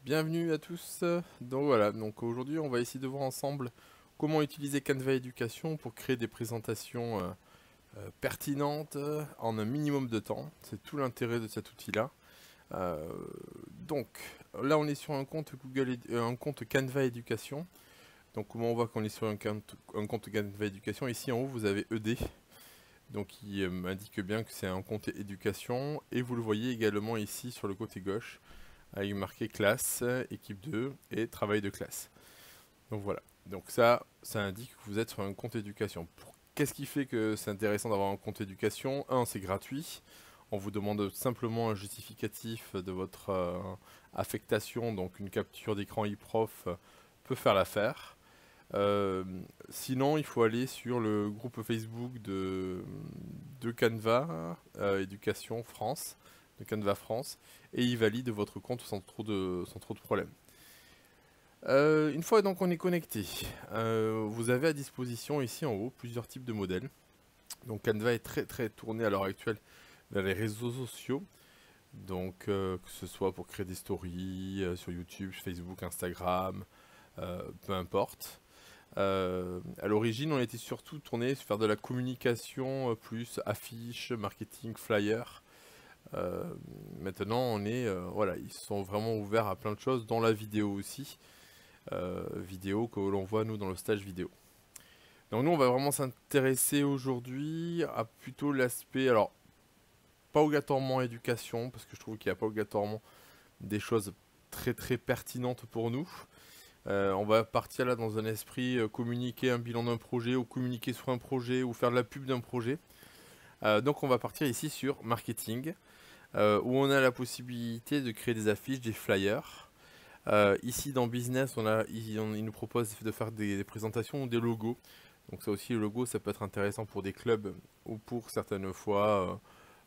Bienvenue à tous. Donc voilà, donc aujourd'hui on va essayer de voir ensemble comment utiliser Canva Éducation pour créer des présentations pertinentes en un minimum de temps. C'est tout l'intérêt de cet outil-là. Euh, donc là on est sur un compte un compte Canva Éducation. Donc comment on voit qu'on est sur un compte Canva Éducation? Ici en haut vous avez ED. Donc il indique bien que c'est un compte éducation et vous le voyez également ici sur le côté gauche avec marqué classe, équipe 2 et travail de classe. Donc voilà. Donc ça indique que vous êtes sur un compte éducation. Qu'est-ce qui fait que c'est intéressant d'avoir un compte éducation? Un, c'est gratuit. On vous demande simplement un justificatif de votre affectation, donc une capture d'écran e-prof peut faire l'affaire. Euh, Sinon, il faut aller sur le groupe Facebook de Canva Éducation France, de Canva France, et il valide votre compte sans trop de problème. Une fois donc on est connecté, vous avez à disposition ici en haut plusieurs types de modèles. Donc Canva est très tourné à l'heure actuelle vers les réseaux sociaux. Donc que ce soit pour créer des stories sur YouTube, Facebook, Instagram, peu importe. À l'origine, on était surtout tourné sur faire de la communication plus affiches, marketing, flyer. Euh, Maintenant, voilà, ils sont vraiment ouverts à plein de choses, dont la vidéo aussi, vidéo que l'on voit nous dans le stage vidéo. Donc nous, on va vraiment s'intéresser aujourd'hui à plutôt l'aspect, alors pas obligatoirement éducation, parce que je trouve qu'il n'y a pas obligatoirement des choses très pertinentes pour nous. On va partir là dans un esprit communiquer un bilan d'un projet ou communiquer sur un projet ou faire de la pub d'un projet. Donc on va partir ici sur marketing où on a la possibilité de créer des affiches, des flyers. Ici dans business, il nous propose de faire des présentations ou des logos. Donc ça aussi, le logo, ça peut être intéressant pour des clubs ou pour certaines fois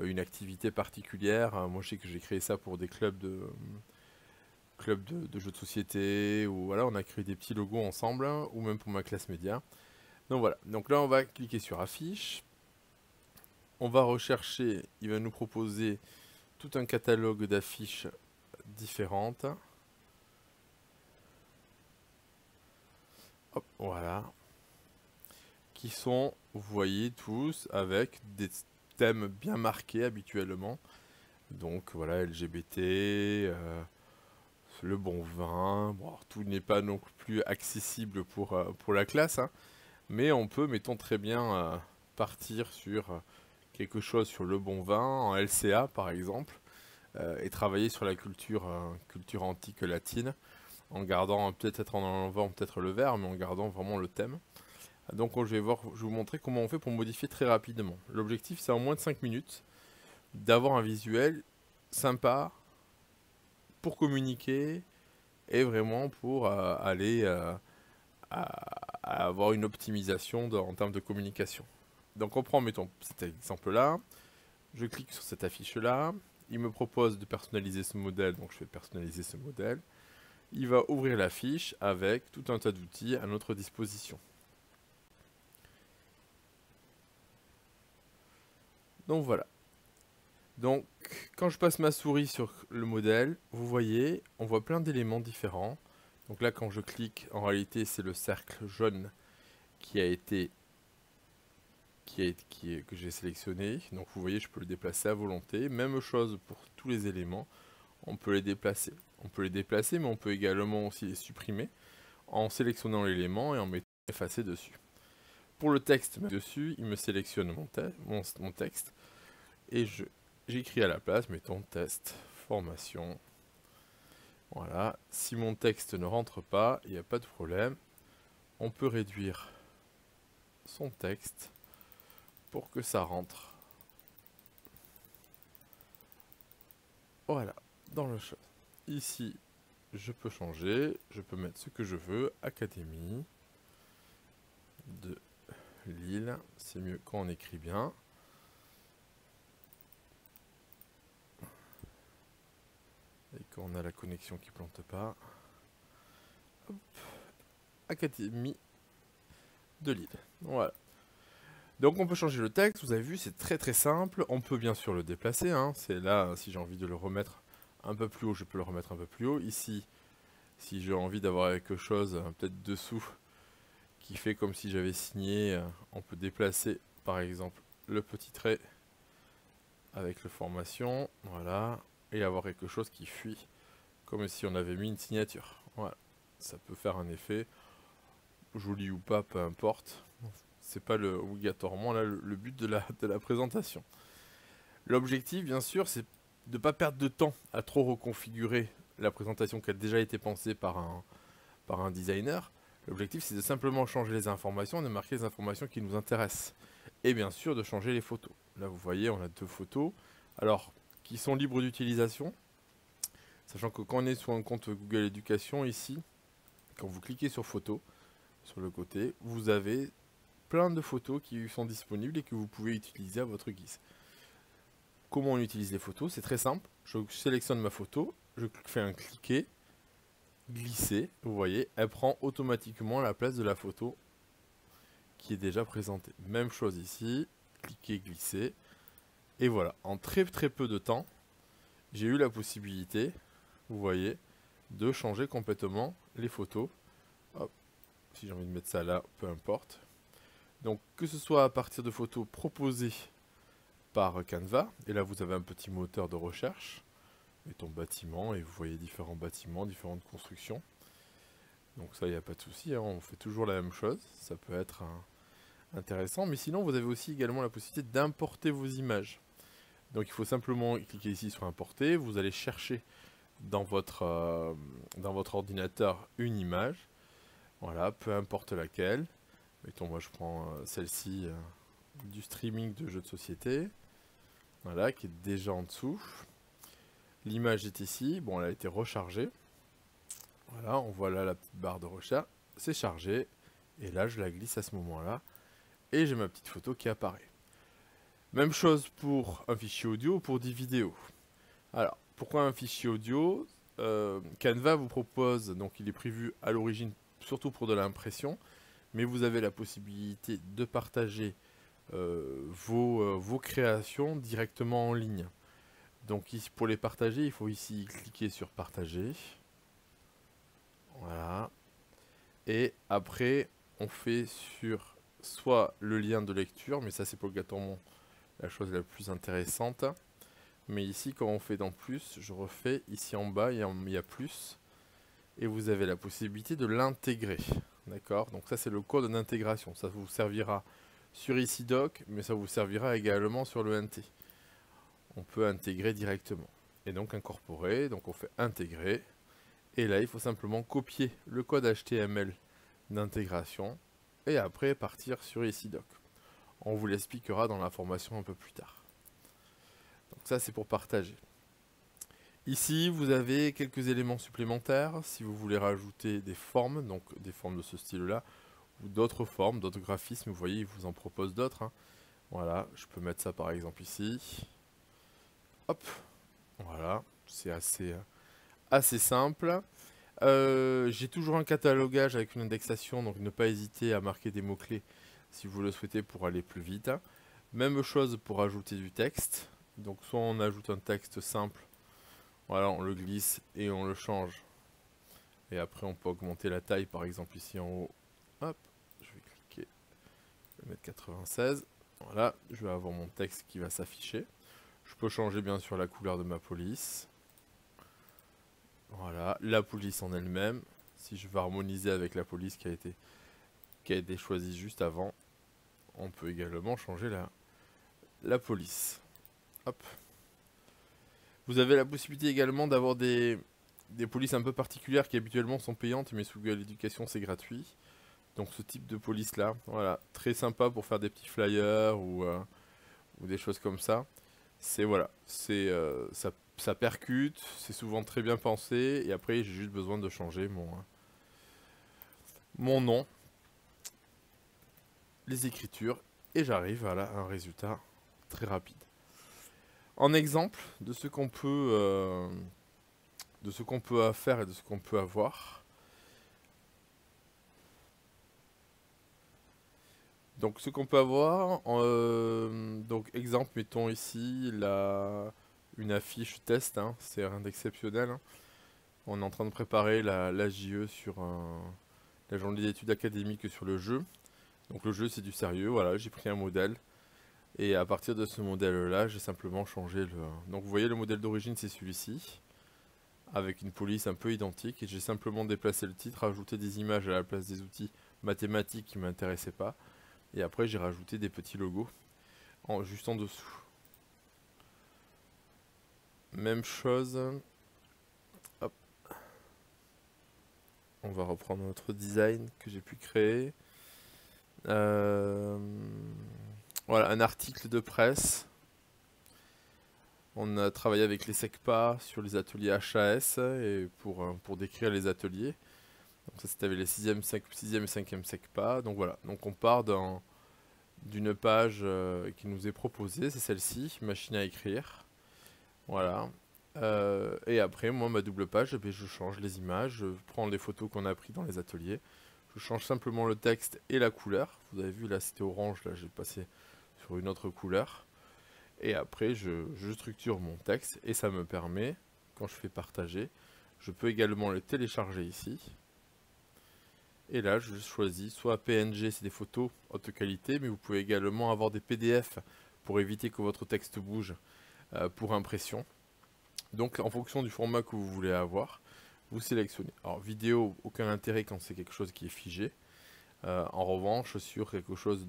une activité particulière. Moi je sais que j'ai créé ça pour des club de jeux de société, ou voilà, on a créé des petits logos ensemble, hein, ou même pour ma classe média. Donc voilà, donc là on va cliquer sur affiche, on va rechercher, il va nous proposer tout un catalogue d'affiches différentes. Hop, voilà, qui sont, vous voyez tous, avec des thèmes bien marqués habituellement. Donc voilà, LGBT, le bon vin, bon, alors, tout n'est pas non plus accessible pour la classe, hein. Mais on peut, mettons très bien, partir sur quelque chose sur le bon vin, en LCA par exemple, et travailler sur la culture antique latine, en gardant peut-être en enlevant peut-être le verre, mais en gardant vraiment le thème. Donc je vais vous montrer comment on fait pour modifier très rapidement. L'objectif c'est en moins de 5 minutes d'avoir un visuel sympa pour communiquer et vraiment pour aller à avoir une optimisation en termes de communication. Donc on prend, mettons, cet exemple-là, je clique sur cette affiche-là, il me propose de personnaliser ce modèle, donc je vais personnaliser ce modèle. Il va ouvrir l'affiche avec tout un tas d'outils à notre disposition. Donc voilà. Donc quand je passe ma souris sur le modèle, vous voyez, on voit plein d'éléments différents. Donc là quand je clique, en réalité c'est le cercle jaune qui a été que j'ai sélectionné. Donc vous voyez, je peux le déplacer à volonté. Même chose pour tous les éléments, on peut les déplacer. On peut les déplacer, mais on peut également aussi les supprimer en sélectionnant l'élément et en mettant effacer dessus. Pour le texte dessus, il me sélectionne mon texte et j'écris à la place, mettons test, formation. Voilà, si mon texte ne rentre pas, il n'y a pas de problème. On peut réduire son texte pour que ça rentre. Voilà, dans le chat. Ici, je peux changer, je peux mettre ce que je veux, Académie de Lille, c'est mieux quand on écrit bien. Et qu'on a la connexion qui plante pas. Hop. Académie de Lille. Voilà. Donc on peut changer le texte, vous avez vu, c'est très simple. On peut bien sûr le déplacer, hein. C'est là, si j'ai envie de le remettre un peu plus haut, je peux le remettre un peu plus haut. Ici, Si j'ai envie d'avoir quelque chose peut-être dessous qui fait comme si j'avais signé, on peut déplacer par exemple le petit trait avec le formation, voilà, et avoir quelque chose qui fuit comme si on avait mis une signature. Voilà, ça peut faire un effet, joli ou pas, peu importe. C'est pas obligatoirement là le but de la présentation. L'objectif, bien sûr, c'est de ne pas perdre de temps à trop reconfigurer la présentation qui a déjà été pensée par un designer. L'objectif, c'est de simplement changer les informations, de marquer les informations qui nous intéressent. Et bien sûr, de changer les photos. Là, vous voyez, on a 2 photos. Alors, qui sont libres d'utilisation. Sachant que quand on est sur un compte Google Éducation, ici, quand vous cliquez sur photos, sur le côté, vous avez plein de photos qui sont disponibles et que vous pouvez utiliser à votre guise. Comment on utilise les photos? C'est très simple. Je sélectionne ma photo, je fais un cliquer, glisser, vous voyez, elle prend automatiquement la place de la photo qui est déjà présentée. Même chose ici, cliquer, glisser, et voilà, en très très peu de temps, j'ai eu la possibilité, vous voyez, de changer complètement les photos. Hop, si j'ai envie de mettre ça là, peu importe. Donc que ce soit à partir de photos proposées par Canva, et là vous avez un petit moteur de recherche, mettons bâtiment, et vous voyez différents bâtiments, différentes constructions. Donc ça, il n'y a pas de souci, hein, on fait toujours la même chose, ça peut être intéressant, mais sinon vous avez aussi également la possibilité d'importer vos images. Donc il faut simplement cliquer ici sur importer, vous allez chercher dans votre ordinateur une image, voilà, peu importe laquelle. Mettons, moi je prends celle-ci du streaming de jeux de société, voilà, qui est déjà en dessous. L'image est ici, bon, elle a été rechargée. Voilà, on voit là la petite barre de recherche, c'est chargé, et là je la glisse à ce moment-là, et j'ai ma petite photo qui apparaît. Même chose pour un fichier audio ou pour des vidéos. Alors, pourquoi un fichier audio? Canva vous propose, donc il est prévu à l'origine surtout pour de l'impression, mais vous avez la possibilité de partager vos créations directement en ligne. Donc ici, pour les partager, il faut ici cliquer sur partager. Voilà. Et après, on fait sur soit le lien de lecture, mais ça c'est pas obligatoirement la chose la plus intéressante. Mais ici, quand on fait dans plus, je refais ici en bas, il y a plus. Et vous avez la possibilité de l'intégrer. D'accord? Donc ça c'est le code d'intégration. Ça vous servira sur EasyDoc, mais ça vous servira également sur le NT. On peut intégrer directement. Et donc incorporer, donc on fait intégrer. Et là, il faut simplement copier le code HTML d'intégration et après partir sur EasyDoc. On vous l'expliquera dans la formation un peu plus tard. Donc ça, c'est pour partager. Ici, vous avez quelques éléments supplémentaires si vous voulez rajouter des formes, donc des formes de ce style-là, ou d'autres formes, d'autres graphismes. Vous voyez, il vous en propose d'autres, hein. Voilà, je peux mettre ça par exemple ici. Hop, voilà, c'est assez simple. J'ai toujours un catalogage avec une indexation, donc ne pas hésiter à marquer des mots-clés si vous le souhaitez pour aller plus vite. Même chose pour ajouter du texte. Donc soit on ajoute un texte simple, voilà, on le glisse et on le change. Et après on peut augmenter la taille, par exemple ici en haut. Hop, je vais cliquer, je vais mettre 96. Voilà, je vais avoir mon texte qui va s'afficher. Je peux changer bien sûr la couleur de ma police. Voilà, la police en elle-même. Si je veux harmoniser avec la police qui a été choisie juste avant, on peut également changer la police. Hop. Vous avez la possibilité également d'avoir des polices un peu particulières qui habituellement sont payantes, mais sous Google Éducation c'est gratuit. Donc ce type de police là, voilà, très sympa pour faire des petits flyers ou des choses comme ça. C'est voilà, ça percute, c'est souvent très bien pensé, et après j'ai juste besoin de changer mon nom, les écritures, et j'arrive à un résultat très rapide. En exemple de ce qu'on peut faire et de ce qu'on peut avoir. Donc ce qu'on peut avoir, donc exemple, mettons ici une affiche test, hein, c'est rien d'exceptionnel, hein. On est en train de préparer la JE sur la journée d'études académiques sur le jeu. Donc le jeu c'est du sérieux, voilà, j'ai pris un modèle. Et à partir de ce modèle-là, j'ai simplement changé le... Donc vous voyez le modèle d'origine c'est celui-ci, avec une police un peu identique. Et j'ai simplement déplacé le titre, rajouté des images à la place des outils mathématiques qui ne m'intéressaient pas. Et après j'ai rajouté des petits logos juste en dessous. Même chose. Hop. On va reprendre notre design que j'ai pu créer. Voilà, un article de presse. On a travaillé avec les SECPA sur les ateliers HAS et pour décrire les ateliers. Donc ça c'était avec les 6e et 5e SECPA. Donc voilà, donc on part d'une page qui nous est proposée, c'est celle-ci, machine à écrire. Voilà. Et après, moi, ma double page, je change les images, je prends les photos qu'on a prises dans les ateliers. Je change simplement le texte et la couleur. Vous avez vu, là c'était orange, là j'ai passé sur une autre couleur. Et après, je structure mon texte et ça me permet, quand je fais partager, je peux également le télécharger ici. Et là, je choisis soit PNG, c'est des photos haute qualité, mais vous pouvez également avoir des PDF pour éviter que votre texte bouge pour impression. Donc, en fonction du format que vous voulez avoir, vous sélectionnez. Alors, vidéo, aucun intérêt quand c'est quelque chose qui est figé. En revanche, sur quelque chose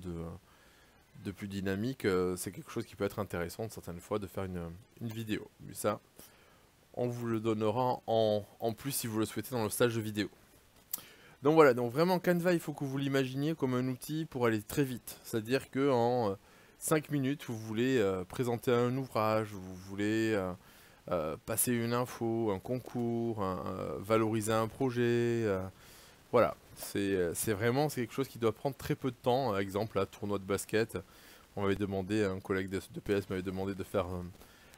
de plus dynamique, c'est quelque chose qui peut être intéressant certaines fois de faire une vidéo. Mais ça, on vous le donnera en plus si vous le souhaitez dans le stage de vidéo. Donc voilà, donc vraiment Canva, il faut que vous l'imaginiez comme un outil pour aller très vite. C'est-à-dire que en 5 minutes, vous voulez présenter un ouvrage, vous voulez passer une info, un concours, valoriser un projet. Voilà, c'est vraiment quelque chose qui doit prendre très peu de temps. Par exemple, là, tournoi de basket, on m'avait demandé, un collègue de PS m'avait demandé de faire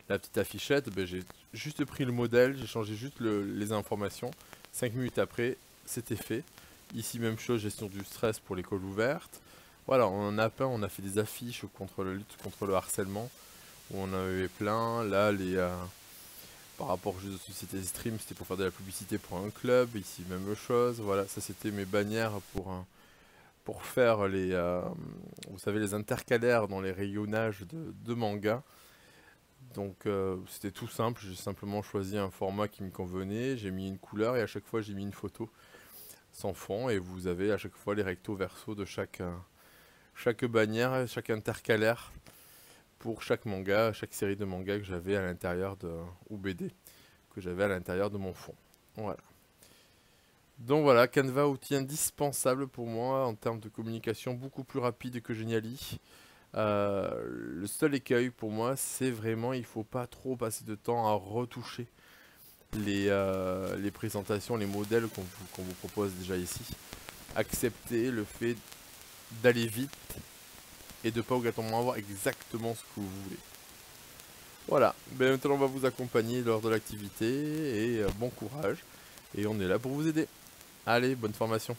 la petite affichette. Ben, j'ai juste pris le modèle, j'ai changé juste les informations. 5 minutes après, c'était fait. Ici, même chose, gestion du stress pour l'école ouverte. Voilà, on en a peint, on a fait des affiches contre la lutte contre le harcèlement, où on en avait plein. Là, par rapport aux jeux de société stream, c'était pour faire de la publicité pour un club. Ici, même chose. Voilà, ça c'était mes bannières pour faire vous savez, les intercalaires dans les rayonnages de manga. Donc c'était tout simple, j'ai simplement choisi un format qui me convenait, j'ai mis une couleur et à chaque fois j'ai mis une photo sans fond et vous avez à chaque fois les recto verso de chaque bannière, chaque intercalaire pour chaque manga, chaque série de mangas que j'avais à l'intérieur ou BD que j'avais à l'intérieur de mon fond. Voilà. Donc voilà, Canva, outil indispensable pour moi en termes de communication, beaucoup plus rapide que Geniali. Le seul écueil pour moi, c'est vraiment, il faut pas trop passer de temps à retoucher les présentations, les modèles qu'on vous propose déjà ici. Acceptez le fait d'aller vite et de pas obligatoirement avoir exactement ce que vous voulez. Voilà, ben maintenant on va vous accompagner lors de l'activité et bon courage. Et on est là pour vous aider. Allez, bonne formation.